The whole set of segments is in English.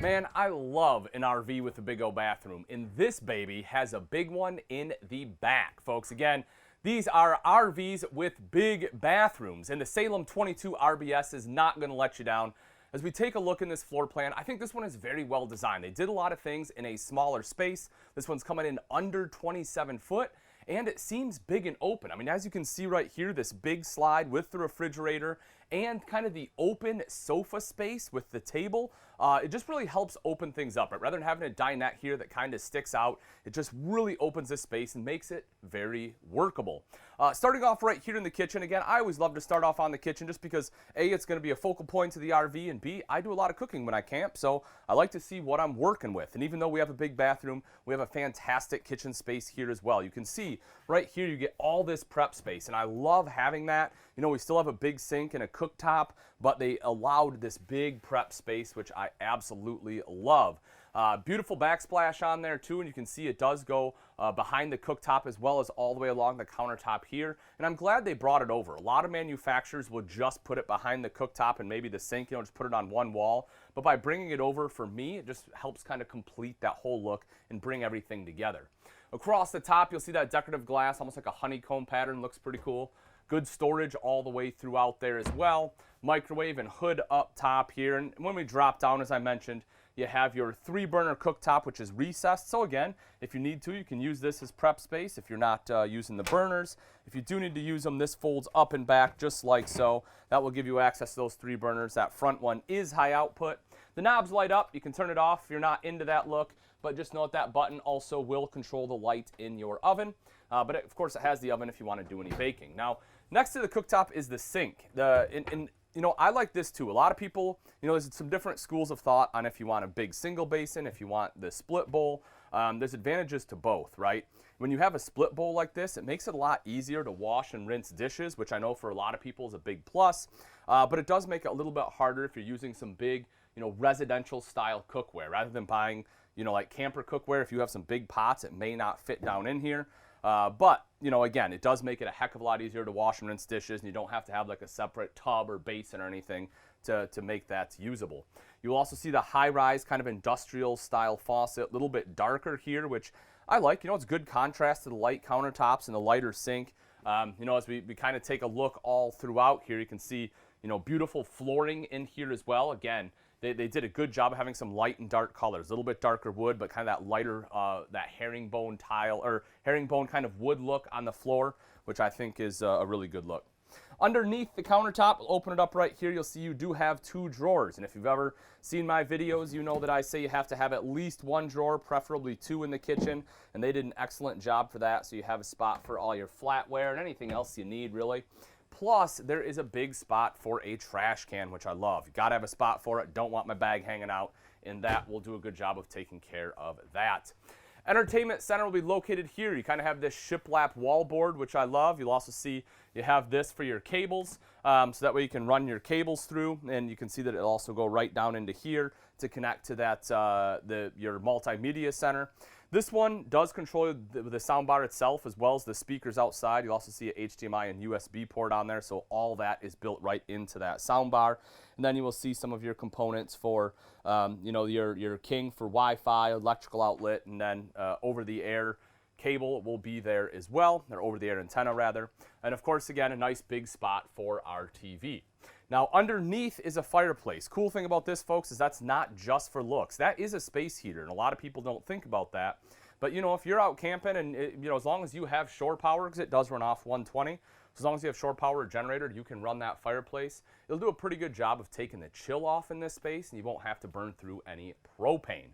Man, I love an RV with a big old bathroom, and this baby has a big one in the back, folks. Again, these are RVs with big bathrooms, and the Salem 22RBS is not going to let you down. As we take a look in this floor plan, I think this one is very well designed. They did a lot of things in a smaller space. This one's coming in under 27 foot, and it seems big and open. I mean, as you can see right here, this big slide with the refrigerator and kind of the open sofa space with the table, it just really helps open things up. Right? Rather than having a dinette here that kind of sticks out, it just really opens this space and makes it very workable. Starting off right here in the kitchen, again, I always love to start off on the kitchen just because A, it's going to be a focal point to the RV, and B, I do a lot of cooking when I camp, so I like to see what I'm working with. And even though we have a big bathroom, we have a fantastic kitchen space here as well. You can see right here you get all this prep space, and I love having that. You know, we still have a big sink and a cooktop, but they allowed this big prep space, which I absolutely love. Beautiful backsplash on there too, and you can see it does go behind the cooktop as well as all the way along the countertop here, and I'm glad they brought it over. A lot of manufacturers will just put it behind the cooktop and maybe the sink, you know, just put it on one wall, but by bringing it over, for me, it just helps kind of complete that whole look and bring everything together. Across the top, you'll see that decorative glass, almost like a honeycomb pattern, looks pretty cool. Good storage all the way throughout there as well. Microwave and hood up top here, and when we drop down, as I mentioned, you have your 3-burner cooktop, which is recessed. So again, if you need to, you can use this as prep space if you're not using the burners. If you do need to use them, this folds up and back just like so. That will give you access to those 3 burners. That front one is high output. The knobs light up. You can turn it off if you're not into that look, but just note that button also will control the light in your oven. But of course, it has the oven if you want to do any baking. Now, next to the cooktop is the sink. You know, I like this too. A lot of people, you know, there's some different schools of thought on if you want a big single basin, if you want the split bowl. There's advantages to both, right? When you have a split bowl like this, it makes it a lot easier to wash and rinse dishes, which I know for a lot of people is a big plus. But it does make it a little bit harder if you're using some big, you know, residential style cookware. Rather than buying, you know, like camper cookware, if you have some big pots, it may not fit down in here. But, you know, again, it does make it a heck of a lot easier to wash and rinse dishes, and you don't have to have like a separate tub or basin or anything to make that usable. You'll also see the high-rise kind of industrial style faucet, a little bit darker here, which I like. You know, it's good contrast to the light countertops and the lighter sink. You know, as we kind of take a look all throughout here, you can see, you know, beautiful flooring in here as well. Again, they did a good job of having some light and dark colors, a little bit darker wood, but kind of that lighter, that herringbone tile, or herringbone kind of wood look on the floor, which I think is a really good look. Underneath the countertop, we'll open it up right here, you'll see you do have 2 drawers. And if you've ever seen my videos, you know that I say you have to have at least 1 drawer, preferably 2 in the kitchen, and they did an excellent job for that, so you have a spot for all your flatware and anything else you need, really. Plus, there is a big spot for a trash can, which I love. You gotta have a spot for it. Don't want my bag hanging out, and that will do a good job of taking care of that. Entertainment center will be located here. You kind of have this shiplap wallboard, which I love. You'll also see you have this for your cables, so that way you can run your cables through, and you can see that it'll also go right down into here to connect to that your multimedia center. This one does control the soundbar itself as well as the speakers outside. You'll also see a HDMI and USB port on there, so all that is built right into that soundbar. And then you will see some of your components for, you know, your King for Wi-Fi, electrical outlet, and then over-the-air cable will be there as well, or over-the-air antenna rather. And of course, again, a nice big spot for our TV. Now, underneath is a fireplace. Cool thing about this, folks, is that's not just for looks. That is a space heater, and a lot of people don't think about that. But, you know, if you're out camping and, you know, as long as you have shore power, because it does run off 120, so as long as you have shore power generator, you can run that fireplace. It'll do a pretty good job of taking the chill off in this space, and you won't have to burn through any propane.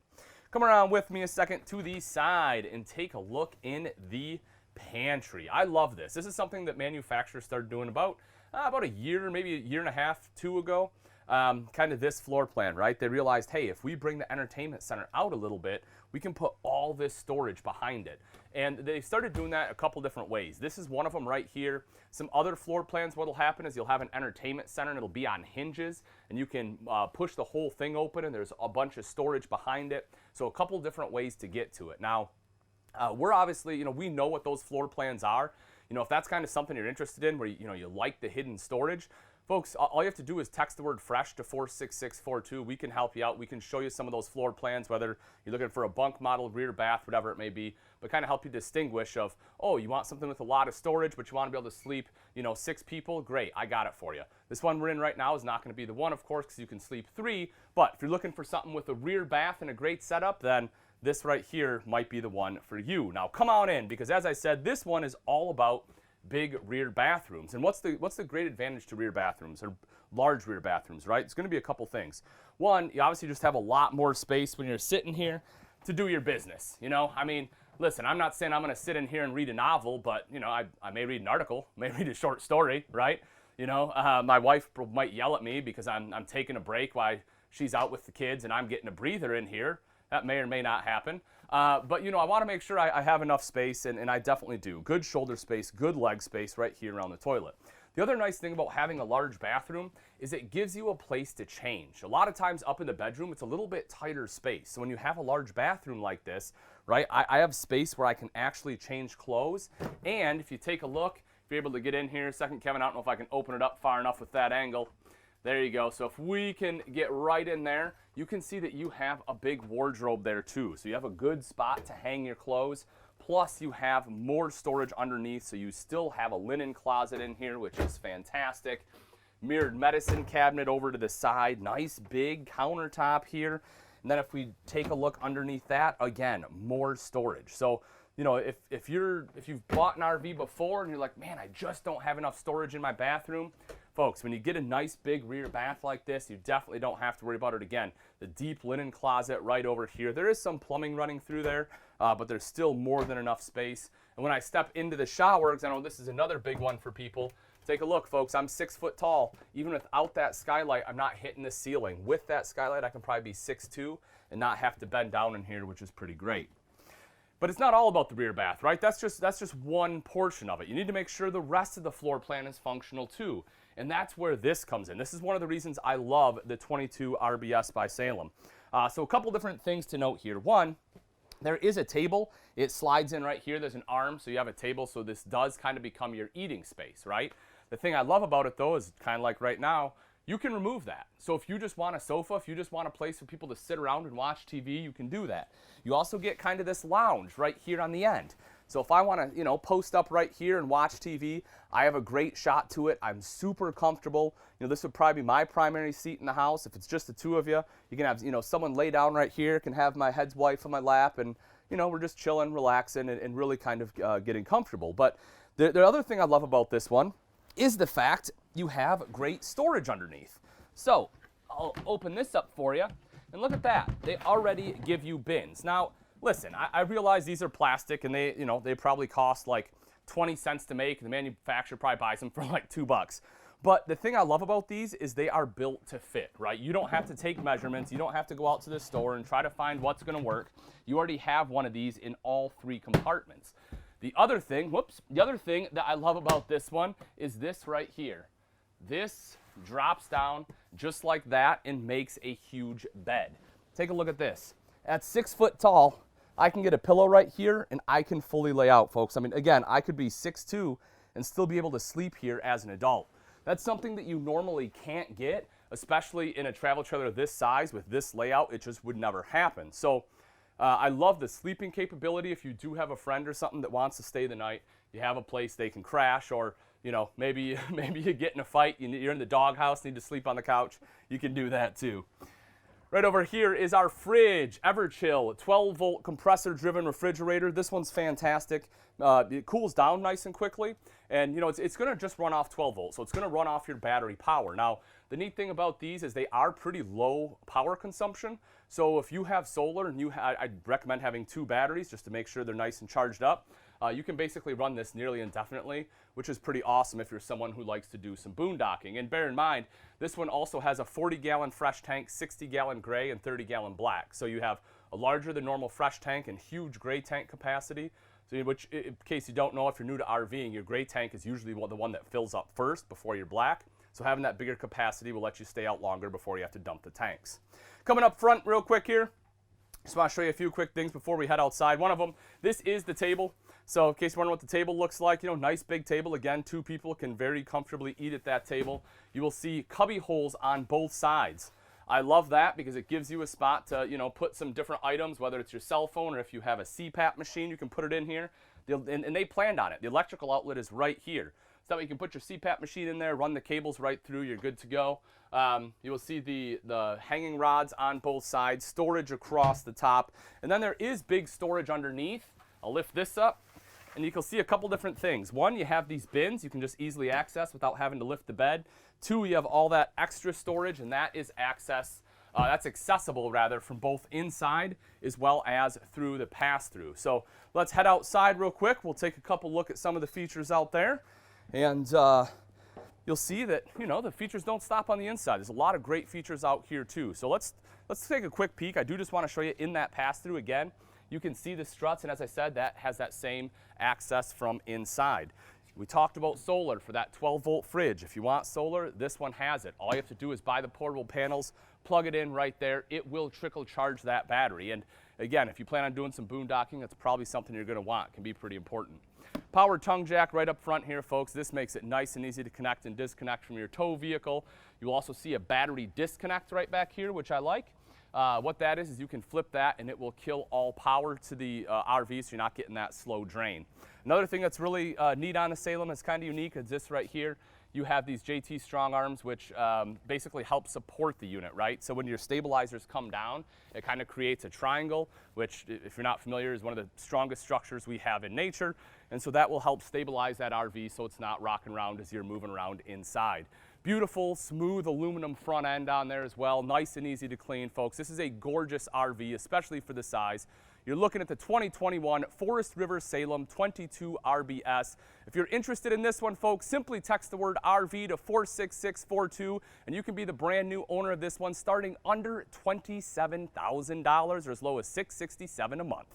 Come around with me a second to the side and take a look in the pantry. I love this. This is something that manufacturers started doing about a year, maybe a year and a half, 2 ago. Kind of this floor plan, right? They realized, hey, if we bring the entertainment center out a little bit, we can put all this storage behind it. And they started doing that a couple different ways. This is one of them right here. Some other floor plans, what will happen is you'll have an entertainment center and it'll be on hinges, and you can push the whole thing open, and there's a bunch of storage behind it. So a couple different ways to get to it. Now, we're obviously, you know, we know what those floor plans are. if that's kind of something you're interested in, where you like the hidden storage, folks, all you have to do is text the word fresh to 46642. We can help you out. We can show you some of those floor plans, whether you're looking for a bunk model, rear bath, whatever it may be, but kind of help you distinguish of, oh, you want something with a lot of storage, but you want to be able to sleep, 6 people? Great, I got it for you. This one we're in right now is not going to be the one, of course, because you can sleep 3, but if you're looking for something with a rear bath and a great setup, then this right here might be the one for you. Now, come on in, because as I said, this one is all about big rear bathrooms. And what's the great advantage to rear bathrooms, or large rear bathrooms, right? It's going to be a couple things. One, you obviously just have a lot more space when you're sitting here to do your business. I mean, listen, I'm not saying I'm going to sit in here and read a novel, but I may read an article, may read a short story, right? My wife might yell at me because I'm taking a break while she's out with the kids and I'm getting a breather in here. That may or may not happen. But I want to make sure I have enough space, and I definitely do. Good shoulder space, good leg space right here around the toilet. The other nice thing about having a large bathroom is it gives you a place to change. A lot of times up in the bedroom, it's a little bit tighter space. So when you have a large bathroom like this, right, I have space where I can actually change clothes. And if you take a look, if you're able to get in here, second, Kevin, I don't know if I can open it up far enough with that angle. There you go. So if we can get right in there, you can see that you have a big wardrobe there too. So you have a good spot to hang your clothes. Plus you have more storage underneath, so you still have a linen closet in here, which is fantastic. Mirrored medicine cabinet over to the side. Nice big countertop here. And then if we take a look underneath that, again, more storage. So if you've bought an RV before and you're like, man, I just don't have enough storage in my bathroom, folks, when you get a nice big rear bath like this, you definitely don't have to worry about it again. The deep linen closet right over here. There is some plumbing running through there, but there's still more than enough space. And when I step into the shower, because I know this is another big one for people, take a look, folks. I'm 6 foot tall. Even without that skylight, I'm not hitting the ceiling. With that skylight, I can probably be 6'2" and not have to bend down in here, which is pretty great. But it's not all about the rear bath, right? That's just one portion of it. You need to make sure the rest of the floor plan is functional too. And that's where this comes in. This is one of the reasons I love the 22RBS by Salem. So a couple different things to note here. One, there is a table. It slides in right here. There's an arm, so you have a table. So this does kind of become your eating space, right? The thing I love about it, though, is kind of like right now, you can remove that. So if you just want a sofa, if you just want a place for people to sit around and watch TV, you can do that. You also get kind of this lounge right here on the end. So if I want to, post up right here and watch TV, I have a great shot to it. I'm super comfortable. This would probably be my primary seat in the house. If it's just the two of you, you can have, someone lay down right here, can have my head's wife on my lap, and, we're just chilling, relaxing, and really kind of getting comfortable. But the other thing I love about this one is the fact you have great storage underneath. So I'll open this up for you, and look at that. They already give you bins. Now, listen, I realize these are plastic, and they probably cost like 20 cents to make, and the manufacturer probably buys them for like $2. But the thing I love about these is they are built to fit, right? You don't have to take measurements. You don't have to go out to the store and try to find what's going to work. You already have one of these in all 3 compartments. The other thing that I love about this one is this right here. This drops down just like that and makes a huge bed. Take a look at this. At 6 foot tall, I can get a pillow right here and I can fully lay out, folks. I mean, again, I could be 6'2" and still be able to sleep here as an adult. That's something that you normally can't get, especially in a travel trailer this size with this layout. It just would never happen. So I love the sleeping capability. If you do have a friend or something that wants to stay the night, you have a place they can crash, or maybe you get in a fight, you're in the doghouse, need to sleep on the couch, you can do that too. Right over here is our fridge, Everchill, 12-volt compressor-driven refrigerator. This one's fantastic. It cools down nice and quickly, and it's going to just run off 12 volts, so it's going to run off your battery power. Now, the neat thing about these is they are pretty low power consumption. So if you have solar, and I'd recommend having 2 batteries just to make sure they're nice and charged up. You can basically run this nearly indefinitely, which is pretty awesome if you're someone who likes to do some boondocking. And bear in mind, this one also has a 40-gallon fresh tank, 60-gallon gray, and 30-gallon black. So you have a larger than normal fresh tank and huge gray tank capacity. So which, in case you don't know, if you're new to RVing, your gray tank is usually the one that fills up first before your black. So having that bigger capacity will let you stay out longer before you have to dump the tanks. Coming up front real quick here, just want to show you a few quick things before we head outside. One of them, this is the table. So in case you wonder what the table looks like, you know, nice big table. Again, 2 people can very comfortably eat at that table. You will see cubby holes on both sides. I love that because it gives you a spot to, you know, put some different items, whether it's your cell phone or if you have a CPAP machine, you can put it in here. And they planned on it. The electrical outlet is right here. So that way you can put your CPAP machine in there, run the cables right through, you're good to go. You will see the hanging rods on both sides, storage across the top, and then there is big storage underneath. I'll lift this up, and you can see a couple different things. One, you have these bins you can just easily access without having to lift the bed. 2, you have all that extra storage, and that is that's accessible rather from both inside as well as through the pass-through. So let's head outside real quick. We'll take a couple look at some of the features out there. And you'll see that, you know, the features don't stop on the inside. There's a lot of great features out here too. So let's take a quick peek. I do just want to show you in that pass-through again. You can see the struts, and as I said, that has that same access from inside. We talked about solar for that 12-volt fridge. If you want solar, this one has it. All you have to do is buy the portable panels, plug it in right there. It will trickle charge that battery. And again, if you plan on doing some boondocking, that's probably something you're going to want. It can be pretty important. Power tongue jack right up front here, folks. This makes it nice and easy to connect and disconnect from your tow vehicle. You'll also see a battery disconnect right back here, which I like. What that is you can flip that and it will kill all power to the RV, so you're not getting that slow drain. Another thing that's really neat on the Salem, is kind of unique, is this right here. You have these JT strong arms, which basically help support the unit, right? So when your stabilizers come down, it kind of creates a triangle, which, if you're not familiar, is one of the strongest structures we have in nature. And so that will help stabilize that RV so it's not rocking around as you're moving around inside. Beautiful, smooth aluminum front end on there as well. Nice and easy to clean, folks. This is a gorgeous RV, especially for the size. You're looking at the 2021 Forest River Salem 22RBS. If you're interested in this one, folks, simply text the word RV to 46642, and you can be the brand new owner of this one starting under $27,000 or as low as $667 a month.